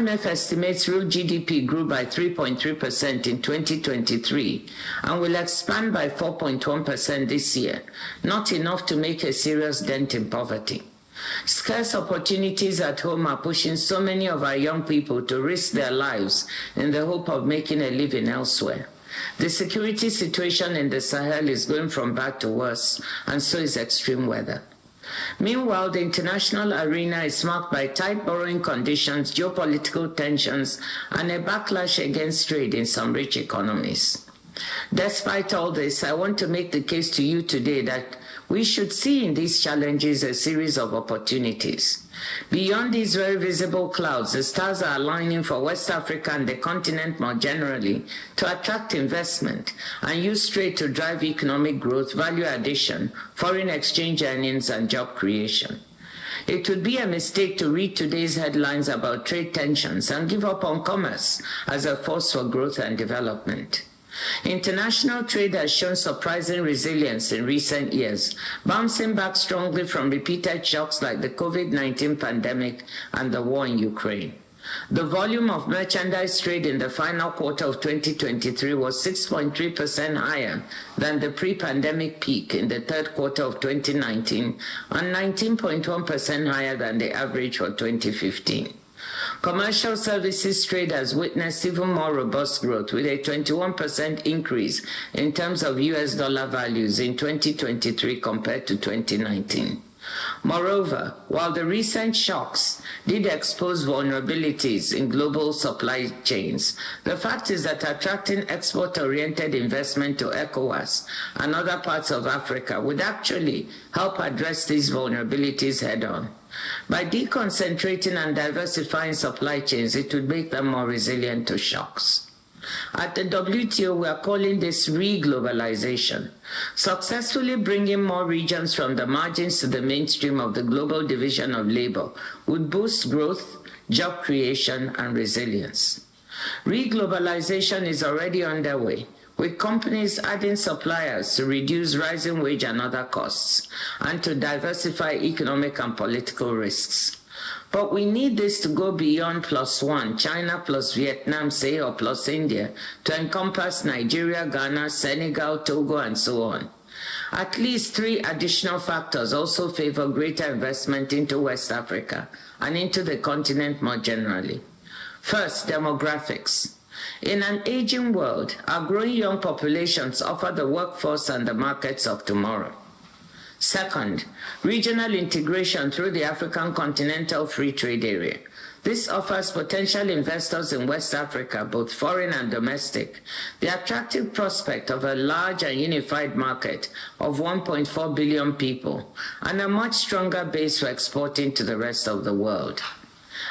IMF estimates real GDP grew by 3.3% in 2023 and will expand by 4.1% this year, not enough to make a serious dent in poverty. Scarce opportunities at home are pushing so many of our young people to risk their lives in the hope of making a living elsewhere. The security situation in the Sahel is going from bad to worse, and so is extreme weather. Meanwhile, the international arena is marked by tight borrowing conditions, geopolitical tensions, and a backlash against trade in some rich economies. Despite all this, I want to make the case to you today that we should see in these challenges a series of opportunities. Beyond these very visible clouds, the stars are aligning for West Africa and the continent more generally to attract investment and use trade to drive economic growth, value addition, foreign exchange earnings, and job creation. It would be a mistake to read today's headlines about trade tensions and give up on commerce as a force for growth and development. International trade has shown surprising resilience in recent years, bouncing back strongly from repeated shocks like the COVID-19 pandemic and the war in Ukraine. The volume of merchandise trade in the final quarter of 2023 was 6.3% higher than the pre-pandemic peak in the third quarter of 2019 and 19.1% higher than the average for 2015. Commercial services trade has witnessed even more robust growth, with a 21% increase in terms of US dollar values in 2023 compared to 2019. Moreover, while the recent shocks did expose vulnerabilities in global supply chains, the fact is that attracting export-oriented investment to ECOWAS and other parts of Africa would actually help address these vulnerabilities head-on. By deconcentrating and diversifying supply chains, it would make them more resilient to shocks. At the WTO, we are calling this re-globalization. Successfully bringing more regions from the margins to the mainstream of the global division of labor would boost growth, job creation, and resilience. Re-globalization is already underway, with companies adding suppliers to reduce rising wage and other costs, and to diversify economic and political risks. But we need this to go beyond +1, China plus Vietnam, say, or plus India, to encompass Nigeria, Ghana, Senegal, Togo, and so on. At least 3 additional factors also favor greater investment into West Africa and into the continent more generally. First, demographics. In an aging world, our growing young populations offer the workforce and the markets of tomorrow. Second, regional integration through the African Continental Free Trade Area. This offers potential investors in West Africa, both foreign and domestic, the attractive prospect of a large and unified market of 1.4 billion people and a much stronger base for exporting to the rest of the world.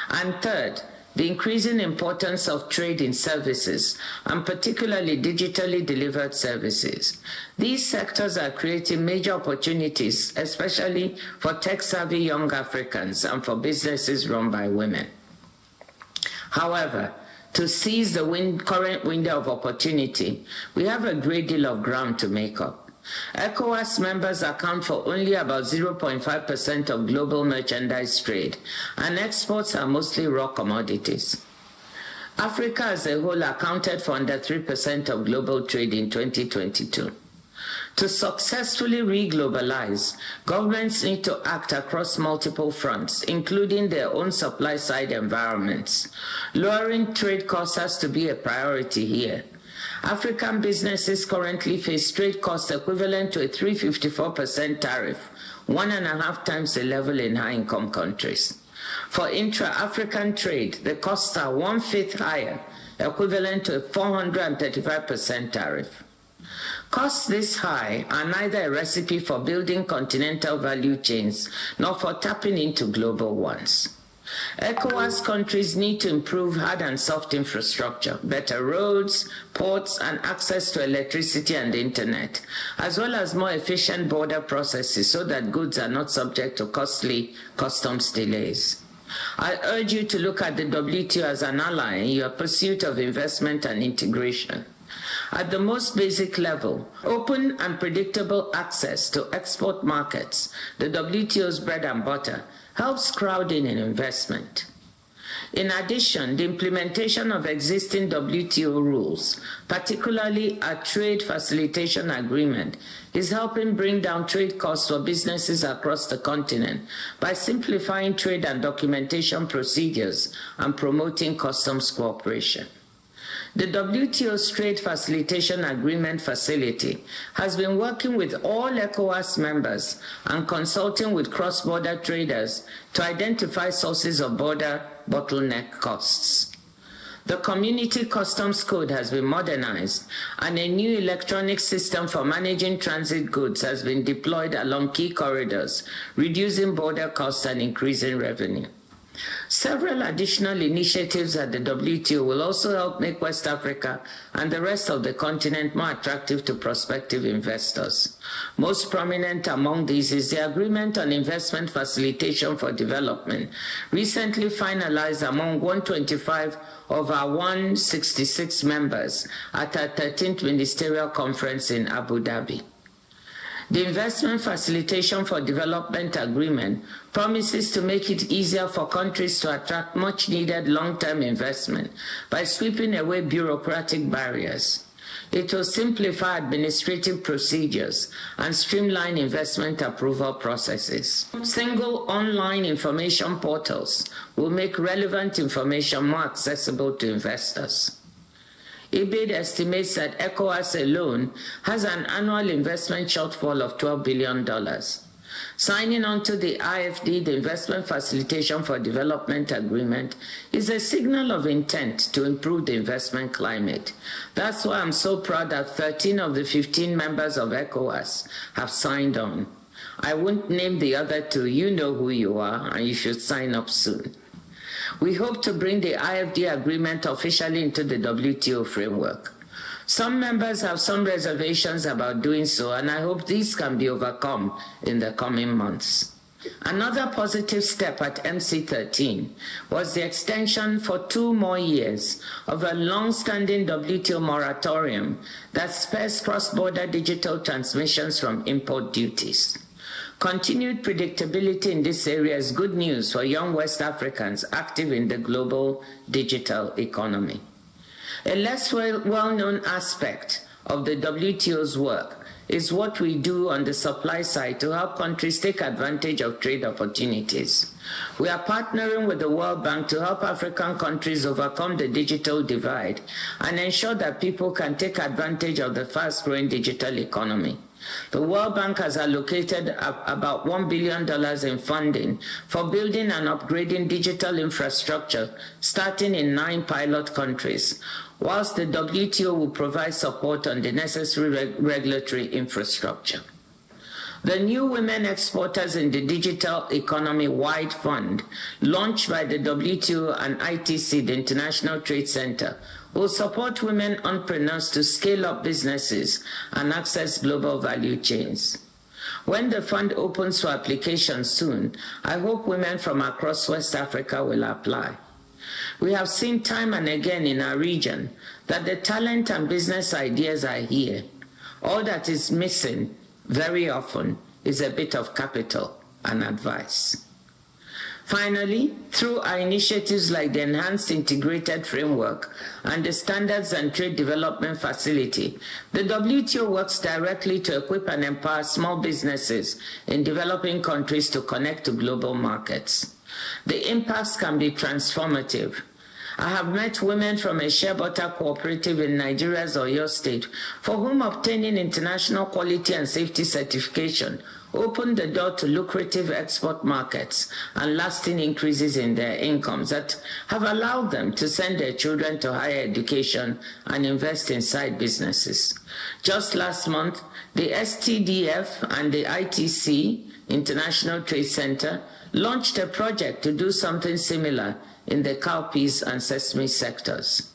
And third, the increasing importance of trade in services, and particularly digitally delivered services. These sectors are creating major opportunities, especially for tech-savvy young Africans and for businesses run by women. However, to seize the current window of opportunity, we have a great deal of ground to make up. ECOWAS members account for only about 0.5% of global merchandise trade, and exports are mostly raw commodities. Africa as a whole accounted for under 3% of global trade in 2022. To successfully re-globalize, governments need to act across multiple fronts, including their own supply-side environments. Lowering trade costs has to be a priority here. African businesses currently face trade costs equivalent to a 354% tariff, 1.5 times the level in high-income countries. For intra-African trade, the costs are 1/5 higher, equivalent to a 435% tariff. Costs this high are neither a recipe for building continental value chains nor for tapping into global ones. ECOWAS countries need to improve hard and soft infrastructure, better roads, ports, and access to electricity and internet, as well as more efficient border processes so that goods are not subject to costly customs delays. I urge you to look at the WTO as an ally in your pursuit of investment and integration. At the most basic level, open and predictable access to export markets, the WTO's bread and butter, helps crowd in investment. In addition, the implementation of existing WTO rules, particularly a trade facilitation agreement, is helping bring down trade costs for businesses across the continent by simplifying trade and documentation procedures and promoting customs cooperation. The WTO's Trade Facilitation Agreement facility has been working with all ECOWAS members and consulting with cross-border traders to identify sources of border bottleneck costs. The Community Customs Code has been modernized, and a new electronic system for managing transit goods has been deployed along key corridors, reducing border costs and increasing revenue. Several additional initiatives at the WTO will also help make West Africa and the rest of the continent more attractive to prospective investors. Most prominent among these is the Agreement on Investment Facilitation for Development, recently finalized among 125 of our 166 members at our 13th Ministerial Conference in Abu Dhabi. The Investment Facilitation for Development Agreement promises to make it easier for countries to attract much-needed long-term investment by sweeping away bureaucratic barriers. It will simplify administrative procedures and streamline investment approval processes. Single online information portals will make relevant information more accessible to investors. IBID estimates that ECOWAS alone has an annual investment shortfall of $12 billion. Signing on to the IFD, the Investment Facilitation for Development Agreement, is a signal of intent to improve the investment climate. That's why I'm so proud that 13 of the 15 members of ECOWAS have signed on. I won't name the other two. You know who you are, and you should sign up soon. We hope to bring the IFD agreement officially into the WTO framework. Some members have some reservations about doing so, and I hope these can be overcome in the coming months. Another positive step at MC13 was the extension for 2 more years of a long-standing WTO moratorium that spares cross-border digital transmissions from import duties. Continued predictability in this area is good news for young West Africans active in the global digital economy. A less well-known aspect of the WTO's work is what we do on the supply side to help countries take advantage of trade opportunities. We are partnering with the World Bank to help African countries overcome the digital divide and ensure that people can take advantage of the fast-growing digital economy. The World Bank has allocated about $1 billion in funding for building and upgrading digital infrastructure, starting in 9 pilot countries, whilst the WTO will provide support on the necessary regulatory infrastructure. The new Women Exporters in the Digital Economy Wide Fund, launched by the WTO and ITC, the International Trade Center, will support women entrepreneurs to scale up businesses and access global value chains. When the fund opens for application soon, I hope women from across West Africa will apply. We have seen time and again in our region that the talent and business ideas are here. All that is missing very often is a bit of capital and advice. Finally, through our initiatives like the Enhanced Integrated Framework and the Standards and Trade Development Facility, the WTO works directly to equip and empower small businesses in developing countries to connect to global markets. The impacts can be transformative. I have met women from a shea butter cooperative in Nigeria's Oyo State for whom obtaining international quality and safety certification opened the door to lucrative export markets and lasting increases in their incomes that have allowed them to send their children to higher education and invest in side businesses. Just last month, the STDF and the ITC, International Trade Center, launched a project to do something similar in the cowpeas and sesame sectors.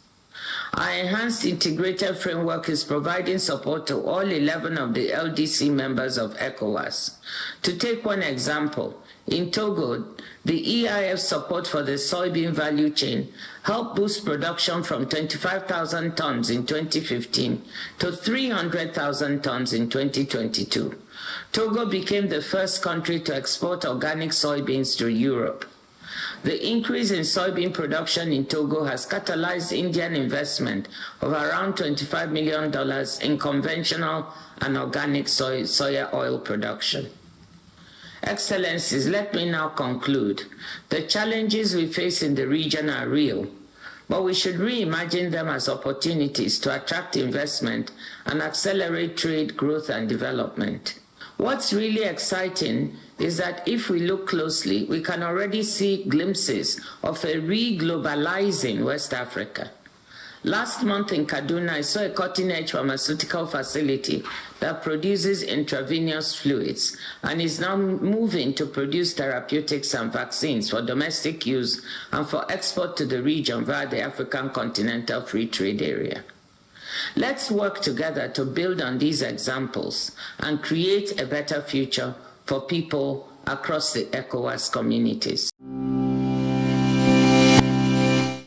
Our Enhanced Integrated Framework is providing support to all 11 of the LDC members of ECOWAS. To take one example, in Togo, the EIF support for the soybean value chain helped boost production from 25,000 tons in 2015 to 300,000 tons in 2022. Togo became the first country to export organic soybeans to Europe. The increase in soybean production in Togo has catalyzed Indian investment of around $25 million in conventional and organic soya oil production. Excellencies, let me now conclude. The challenges we face in the region are real, but we should reimagine them as opportunities to attract investment and accelerate trade growth and development. What's really exciting is that if we look closely, we can already see glimpses of a re-globalizing West Africa. Last month in Kaduna, I saw a cutting-edge pharmaceutical facility that produces intravenous fluids and is now moving to produce therapeutics and vaccines for domestic use and for export to the region via the African Continental Free Trade Area. Let's work together to build on these examples and create a better future for people across the ECOWAS communities.